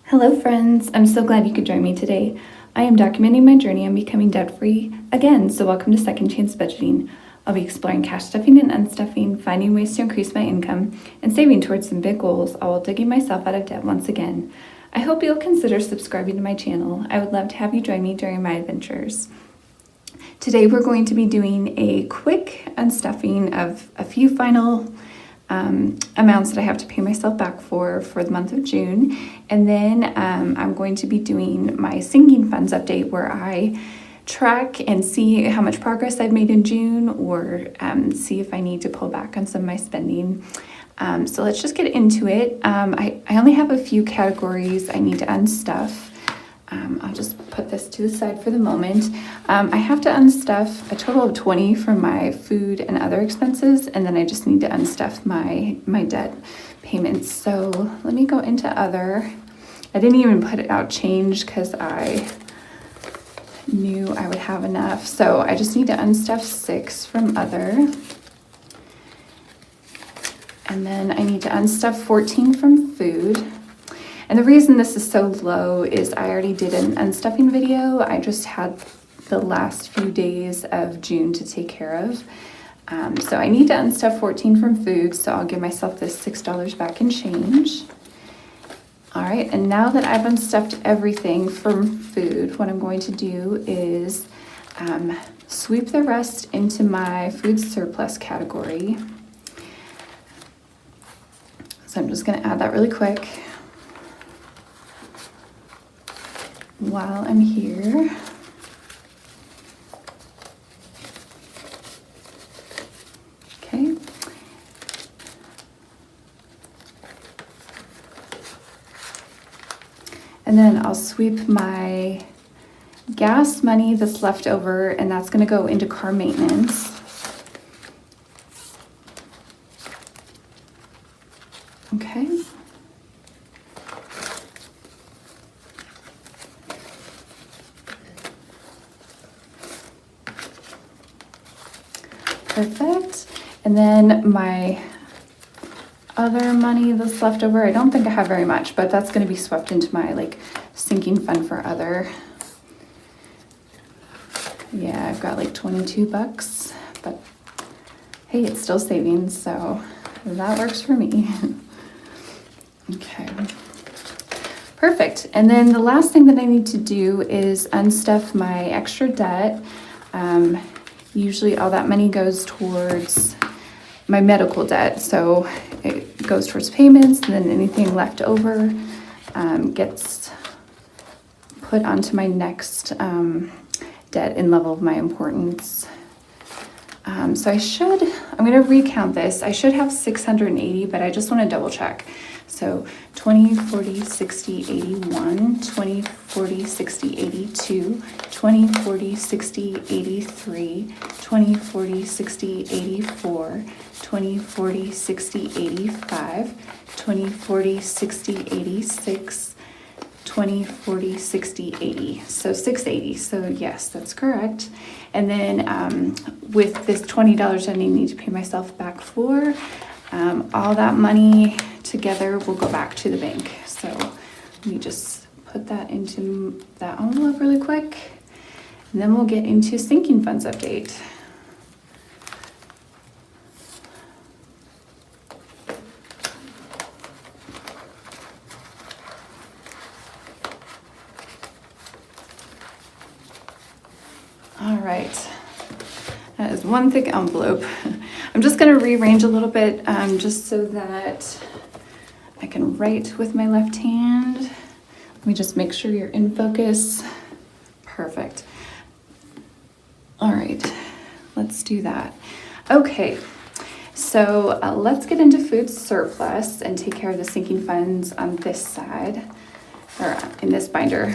Hello friends, I'm so glad you could join me today. I am documenting my journey on becoming debt-free again, so welcome to Second Chance Budgeting. I'll be exploring cash stuffing and unstuffing, finding ways to increase my income, and saving towards some big goals, all while digging myself out of debt once again. I hope you'll consider subscribing to my channel. I would love to have you join me during my adventures. Today we're going to be doing a quick unstuffing of a few final amounts that I have to pay myself back for the month of June. And then I'm going to be doing my sinking funds update where I track and see how much progress I've made in June or see if I need to pull back on some of my spending. So let's just get into it. I only have a few categories I need to unstuff. I'll just put this to the side for the moment. I have to unstuff a total of 20 from my food and other expenses, and then I just need to unstuff my debt payments. So let me go into other. I didn't even put it out change because I knew I would have enough. So I just need to unstuff 6 from other. And then I need to unstuff 14 from food. And the reason this is so low is I already did an unstuffing video. I just had the last few days of June to take care of. So I need to unstuff 14 from food, so I'll give myself this $6 back in change. All right, and now that I've unstuffed everything from food, what I'm going to do is sweep the rest into my food surplus category. So I'm just gonna add that really quick while I'm here. Okay. And then I'll sweep my gas money that's left over, and that's going to go into car maintenance. Okay. Perfect. And then my other money that's left over, I don't think I have very much, but that's going to be swept into my sinking fund for other. Yeah, I've got like 22 bucks, but hey, it's still savings, so that works for me. Okay. Perfect. And then the last thing that I need to do is unstuff my extra debt. Usually all that money goes towards my medical debt. So it goes towards payments, and then anything left over gets put onto my next debt in level of my importance. So I'm going to recount this. I should have 680, but I just want to double check. So 20, 40, 60, 81, 20, 40, 60, 82, 20, 40, 60, 83, 20, 40, 60, 84, 20, 40, 60, 85, 20, 40, 60, 86, 20, 40, 60, 80. So 680. So yes, that's correct. And then with this $20 I need to pay myself back for, all that money together will go back to the bank. So let me just put that into that envelope really quick, and then we'll get into sinking funds update. All right, that is one thick envelope. I'm just going to rearrange a little bit just so that I can write with my left hand. Let me just make sure you're in focus. Perfect. All right, let's do that. Okay, so let's get into food surplus and take care of the sinking funds on this side, or in this binder.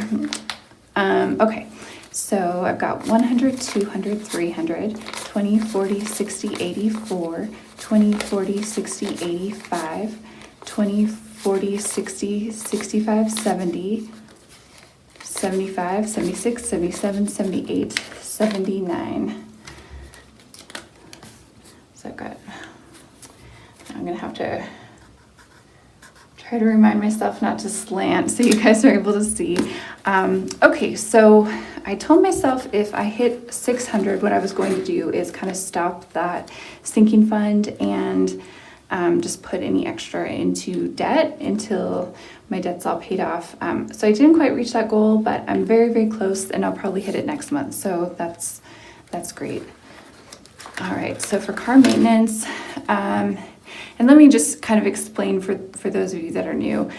Okay. So I've got 100, 200, 300, 20, 40, 60, 84, 20, 40, 60, 85, 20, 40, 60, 65, 70, 75, 76, 77, 78, 79. So I'm going to have to Try to remind myself not to slant so you guys are able to see. Okay, so I told myself if I hit 600, what I was going to do is kind of stop that sinking fund and just put any extra into debt until my debt's all paid off. So I didn't quite reach that goal, but I'm very, very close, and I'll probably hit it next month. So that's great. All right, so for car maintenance, and let me just kind of explain for those of you that are new.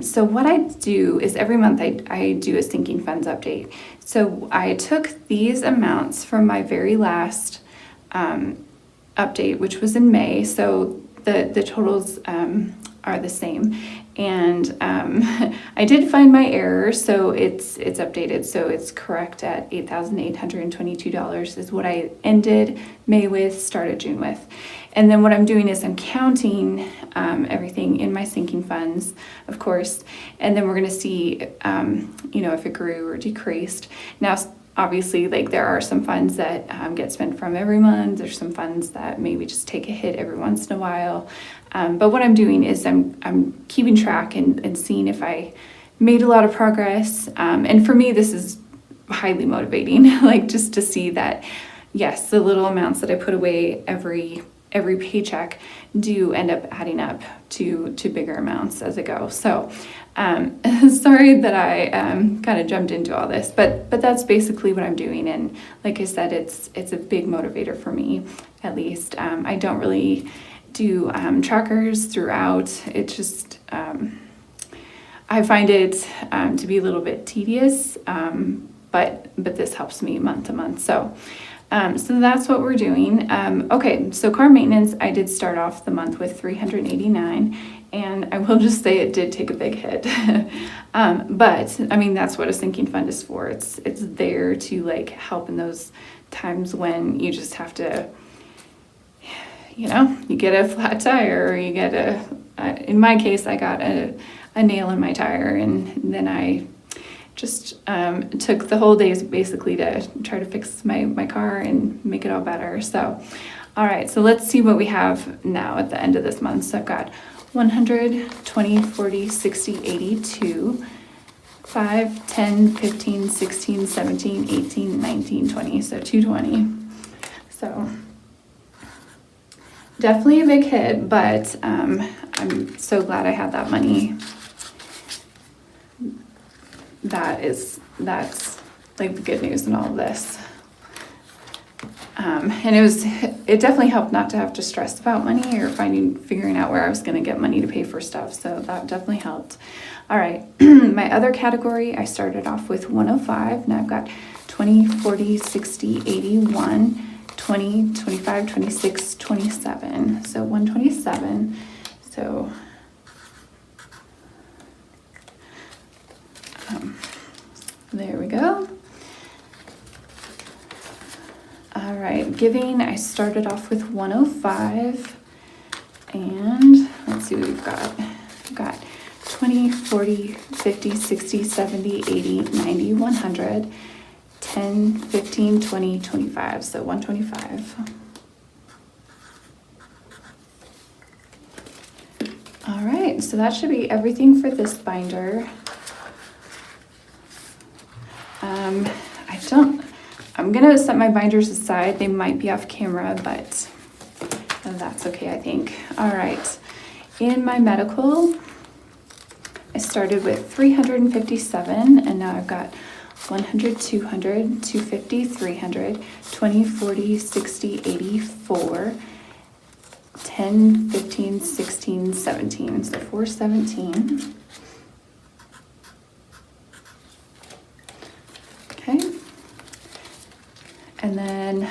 So what I do is every month I do a sinking funds update. So I took these amounts from my very last update, which was in May. So the totals are the same. And I did find my error, so it's updated. So it's correct at $8,822 is what I ended May with, started June with. And then what I'm doing is I'm counting everything in my sinking funds, of course, and then we're going to see, if it grew or decreased. Now, obviously, like there are some funds that get spent from every month. There's some funds that maybe just take a hit every once in a while. But what I'm doing is I'm keeping track and seeing if I made a lot of progress. And for me, this is highly motivating, like just to see that, yes, the little amounts that I put away every paycheck do end up adding up to bigger amounts as I go. So sorry that I kind of jumped into all this, but that's basically what I'm doing. And like I said, it's a big motivator for me, at least. I don't really do trackers throughout. It just, I find it to be a little bit tedious, but this helps me month to month. So that's what we're doing. Okay, so car maintenance, I did start off the month with $389, and I will just say it did take a big hit. But I mean, that's what a sinking fund is for. It's there to like help in those times when you just have to, you get a flat tire, or you get in my case, I got a nail in my tire, and then I just took the whole days basically to try to fix my car and make it all better. So, all right, so let's see what we have now at the end of this month. So I've got 100, 20, 40, 60, 82, 5, 10, 15, 16, 17, 18, 19, 20, so 220. So definitely a big hit, but I'm so glad I had that money. That's like the good news in all of this. And it definitely helped not to have to stress about money or figuring out where I was going to get money to pay for stuff. So that definitely helped. All right. My other category, I started off with 105. Now I've got 20, 40, 60, 81, 20, 25, 26, 27. So 127. So there we go. All right, giving, I started off with 105, and let's see what we've got. We've got 20, 40, 50, 60, 70, 80, 90, 100, 10, 15, 20, 25, so 125. All right, so that should be everything for this binder. I'm gonna set my binders aside. They might be off camera, but that's okay, I think. All right, in my medical, I started with 357, and now I've got 100, 200, 250, 300, 20, 40, 60, 84, 10, 15, 16, 17, so 417. Okay. And then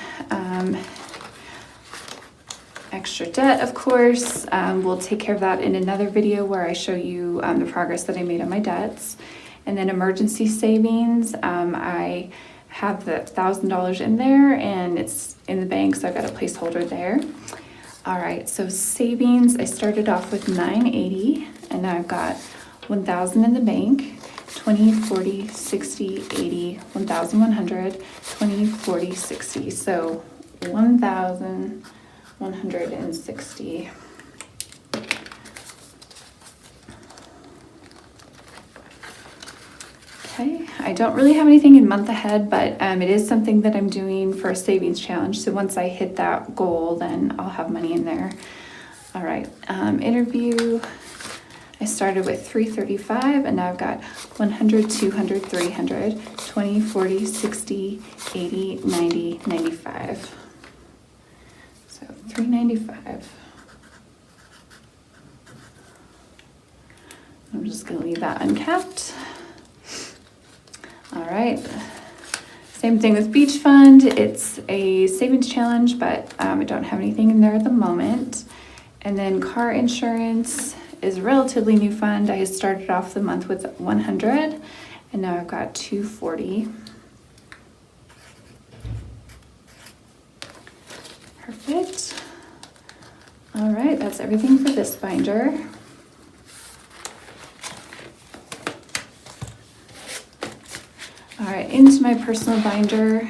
extra debt, of course. We'll take care of that in another video where I show you the progress that I made on my debts. And then emergency savings, I have the $1,000 in there, and it's in the bank, so I've got a placeholder there. All right, so savings, I started off with 980, and now I've got 1,000 in the bank. 20, 40, 60, 80, 1,100, 20, 40, 60. So 1,160. Okay, I don't really have anything in month ahead, but it is something that I'm doing for a savings challenge. So once I hit that goal, then I'll have money in there. All right, interview. I started with 335 and now I've got 100, 200, 300, 20, 40, 60, 80, 90, 95. So 395. I'm just gonna leave that uncapped. All right, same thing with beach fund. It's a savings challenge, but I don't have anything in there at the moment. And then car insurance is a relatively new fund. I started off the month with 100 and now I've got 240. Perfect. All right, that's everything for this binder. All right, into my personal binder.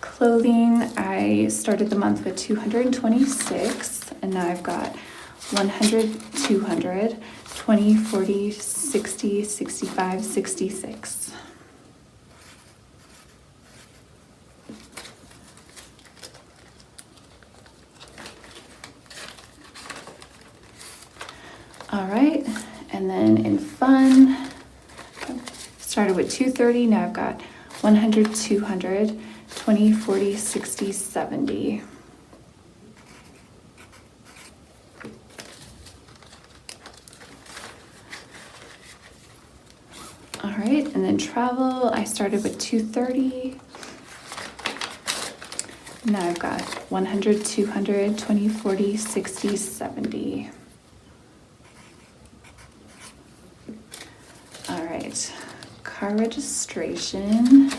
Clothing, I started the month with 226 and now I've got 100, 200, 20, 40, 60, 65, 66. All right, and then in fun, started with 230, now I've got 100, 200, 20, 40, 60, 70. All right, and then travel, I started with 230. Now I've got 100, 200, 20, 40, 60, 70. All right, car registration.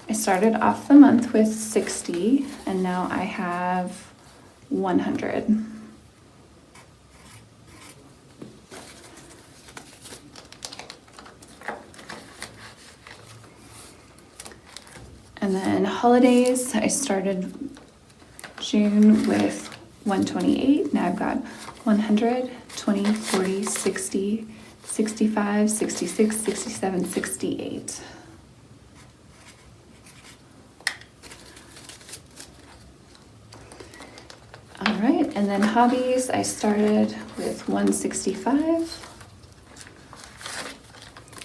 I started off the month with 60 and now I have 100. And then holidays, I started June with 128. Now I've got 100, 20, 40, 60, 65, 66, 67, 68. All right, and then hobbies, I started with 165.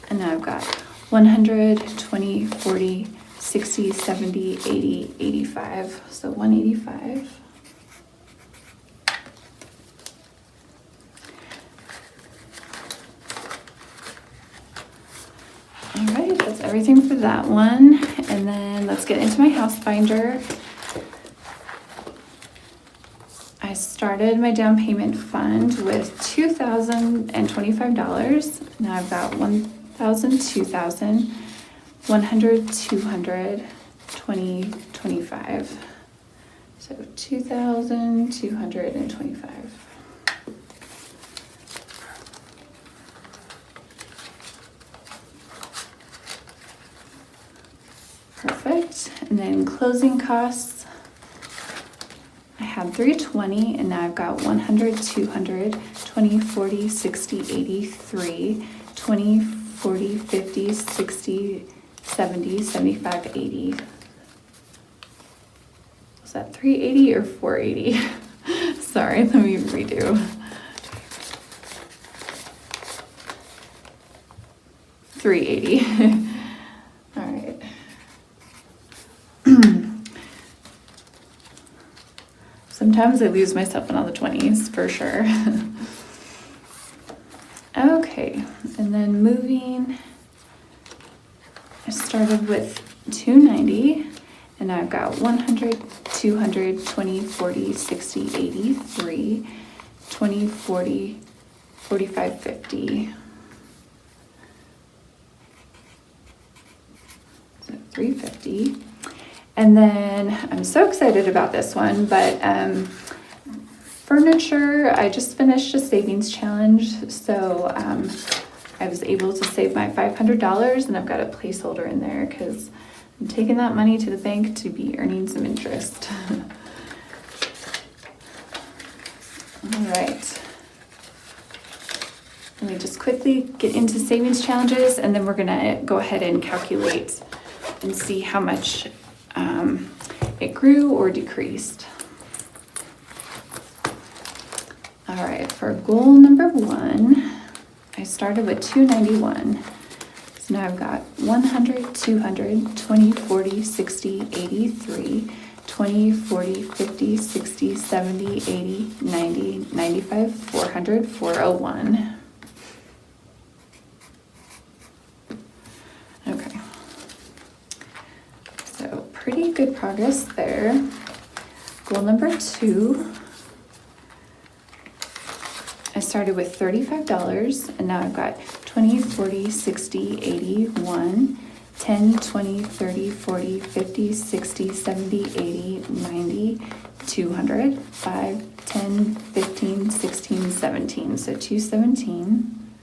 And now I've got 100, 20, 40, 60, 70, 80, 85. So 185. All right, that's everything for that one. And then let's get into my house binder. I started my down payment fund with $2,025. Now I've got 1,000, 2,000, 100, 200, 20, 25. So 2,225. Perfect. And then closing costs. I had 320 and now I've got 100, 200, 20, 40, 60, 83, 20, 40, 50, 60, 70, 75, 80. Was that 380 or 480? Sorry, let me redo. 380. All right. Sometimes I lose myself in all the 20s for sure. Okay, and then moving, I started with 290 and now I've got 100, 200, 20, 40, 60, 83, 20, 40, 45, 50. So 350. And then I'm so excited about this one, but furniture, I just finished a savings challenge, so I was able to save my $500 and I've got a placeholder in there because I'm taking that money to the bank to be earning some interest. All right. Let me just quickly get into savings challenges, and then we're gonna go ahead and calculate and see how much it grew or decreased. All right, for goal number 1, I started with $291. So now I've got 100, 200, 20, 40, 60, 83, 20, 40, 50, 60, 70, 80, 90, 95, 400, 401. Okay. So pretty good progress there. Goal number 2. I started with $35 and now I've got 20, 40, 60, 81, 10, 20, 30, 40, 50, 60, 70, 80, 90, 200, 5, 10, 15, 16, 17. So 217.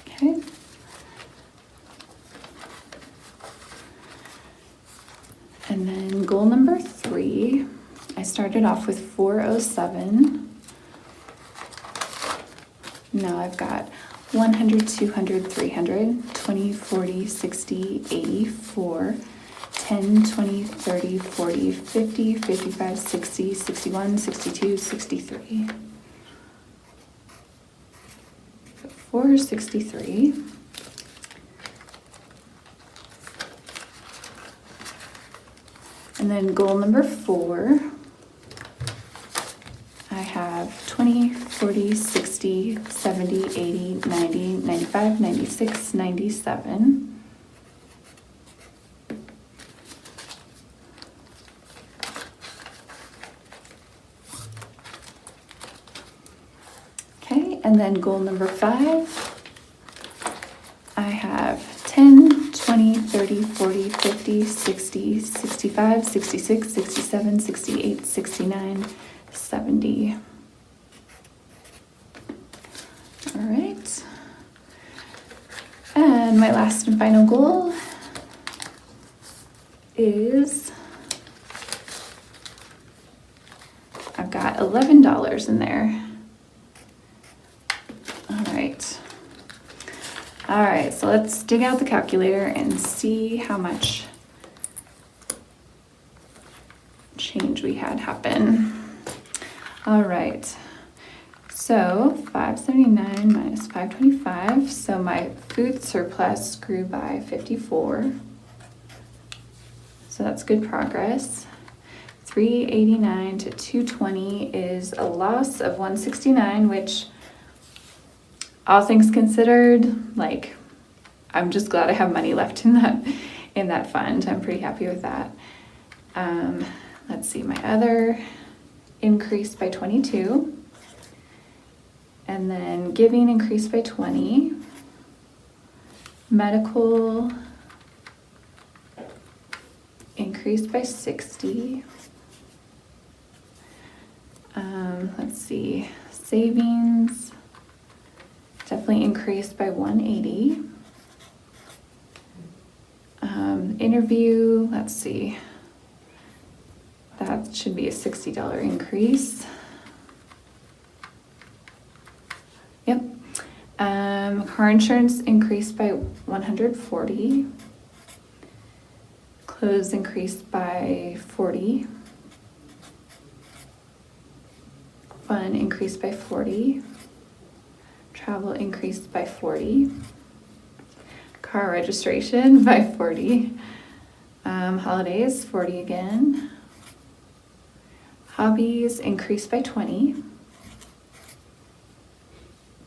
Okay. And then goal number 3. I started off with 407. Now I've got 100, 200, 300, 20, 40, 60, 84, 10, 20, 30, 40, 50, 55, 60, 61, 62, 63. 463. And then goal number 4. I have 20, 40, 60, 70, 80, 90, 95, 96, 97. Okay, and then goal number 5, I have 10, 20, 30, 40, 50, 60, 65, 66, 67, 68, 69, 70. All right. And my last and final goal is I've got $11 in there. All right, so let's dig out the calculator and see how much change we had happen. All right, so 579 minus 525, so my food surplus grew by 54. So that's good progress. 389 to 220 is a loss of 169, which, all things considered, like, I'm just glad I have money left in that fund. I'm pretty happy with that. Let's see, my other increased by 22. And then giving increased by 20. Medical increased by 60. Let's see, savings definitely increased by 180. Interview, let's see, that should be a $60 increase. Yep. Car insurance increased by 140. Clothes increased by 40. Fun increased by 40. Travel increased by 40. Car registration by 40. Holidays, 40 again. Hobbies increased by 20.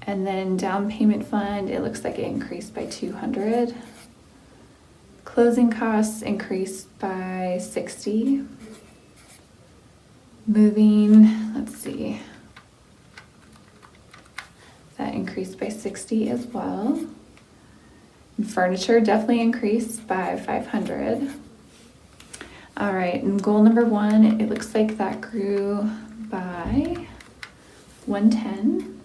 And then down payment fund, it looks like it increased by 200. Closing costs increased by 60. Moving, let's see, that increased by 60 as well. And furniture definitely increased by 500. All right, and goal number 1, it looks like that grew by 110.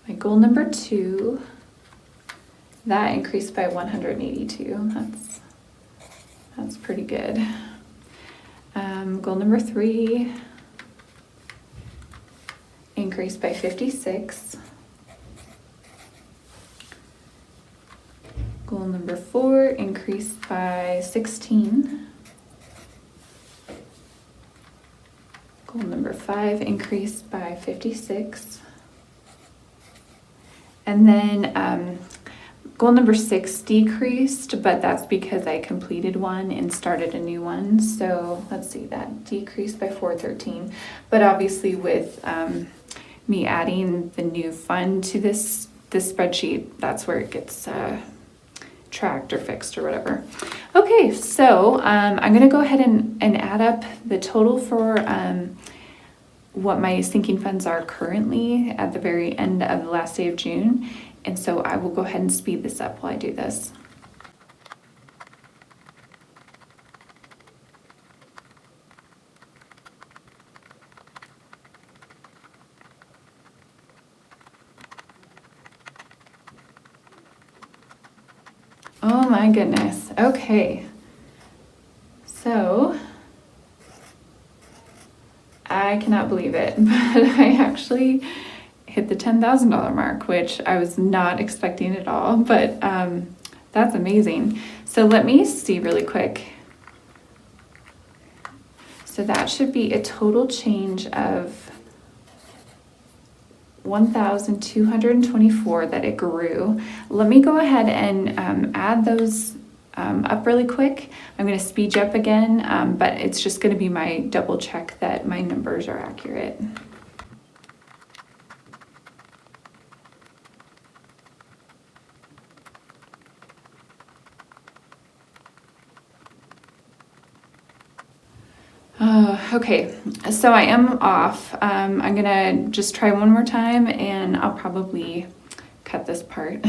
My goal number 2, that increased by 182. That's pretty good. Goal number 3, increased by 56. Goal number 4 increased by 16. Goal number 5 increased by 56. And then goal number 6 decreased, but that's because I completed one and started a new one. So let's see, that decreased by 413. But obviously with me adding the new fund to this spreadsheet, that's where it gets tracked or fixed or whatever. Okay, so I'm gonna go ahead and add up the total for what my sinking funds are currently at the very end of the last day of June. And so I will go ahead and speed this up while I do this. Oh my goodness. Okay. So I cannot believe it, but I actually hit the $10,000 mark, which I was not expecting at all, but that's amazing. So let me see really quick. So that should be a total change of 1,224 that it grew. Let me go ahead and add those up really quick. I'm going to speed you up again, but it's just going to be my double check that my numbers are accurate. Okay, so I am off. I'm gonna just try one more time and I'll probably cut this part.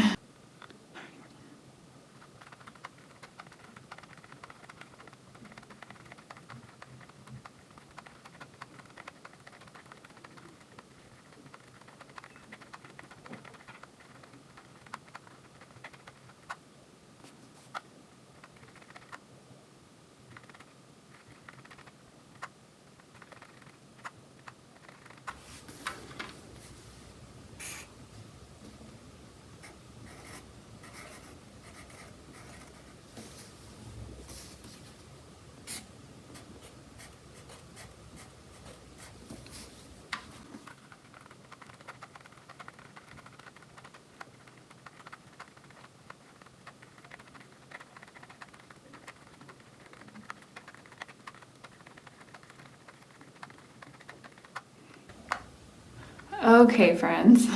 Okay, friends.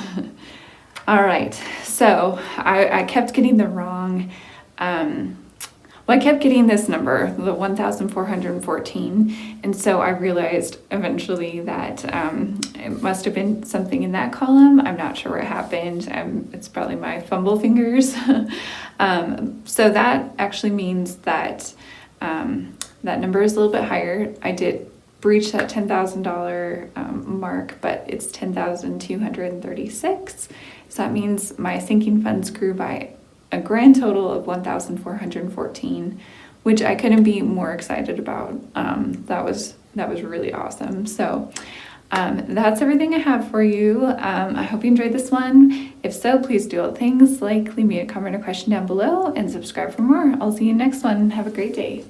All right, so I kept getting the wrong, I kept getting this number, the 1,414, and so I realized eventually that it must have been something in that column. I'm not sure what happened. It's probably my fumble fingers. So that actually means that that number is a little bit higher. I did breach that $10,000 mark, but it's 10,236. So that means my sinking funds grew by a grand total of 1,414, which I couldn't be more excited about. That was really awesome. So that's everything I have for you. I hope you enjoyed this one. If so, please do all things like leave me a comment or question down below and subscribe for more. I'll see you next one. Have a great day.